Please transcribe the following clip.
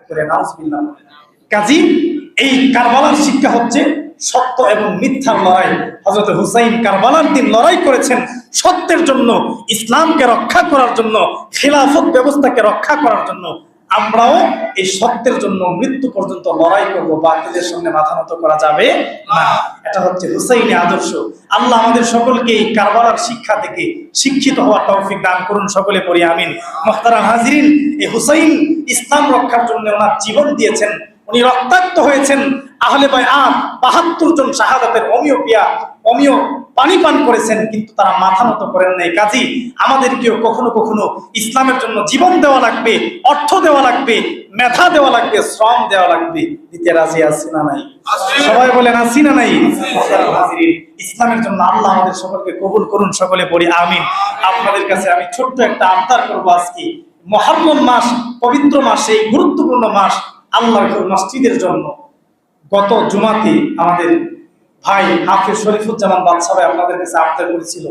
করে নাউজুবিল্লাহ। কাজী এই কারবালার শিক্ষা হচ্ছে সত্য এবং মিথ্যার লড়াই। হযরত হুসাইন কারবালার দিন লড়াই করেছেন সত্যের জন্য, ইসলামকে রক্ষা করার জন্য, খিলাফত ব্যবস্থাকে রক্ষা করার জন্য। আমরাও এই সত্যের জন্য মৃত্যু পর্যন্ত লড়াই করব, বাতিলের সামনে মাথা নত করা যাবে না। এটা হচ্ছে হুসাইনি আদর্শ। আল্লাহ আমাদের সকলকে এই কারবালার শিক্ষা থেকে শিক্ষিত হওয়ার তৌফিক দান করুন, সকলে পড়ি আমিন। মুহতারাম হাজিরিন, এই হুসাইন ইসলাম রক্ষার জন্য ওনার জীবন দিয়েছেন, উনি রক্তাক্ত হয়েছেন। আহলে বায়আত ৭২ জন শাহাদাতের অমীয় পানি পান করেছেন, কিন্তু তারা মাথা নত করেন নাই। কাজী আমাদেরকেও কখনো কখনো ইসলামের জন্য জীবন দেওয়া লাগবে, অর্থ দেওয়া লাগবে, মেধা দেওয়া লাগবে, শ্রম দেওয়া লাগবে। দিতে রাজি আছি না নাই? সবাই বলেন আছি না নাই? ইসলামের জন্য আল্লাহ আমাদের সকলকে কবুল করুন, সকলে পড়ি আমিন। আপনাদের কাছে আমি ছোট্ট একটা আবদার করবো। আজকে মুহররম মাস, পবিত্র মাস, এই গুরুত্বপূর্ণ মাস আল্লাহর মসজিদের জন্য গত জুমাতে আমাদের ভাই হাফেজ শরীফুজ্জামান বাদশা ভাই আপনাদের কাছে আবদার করেছিল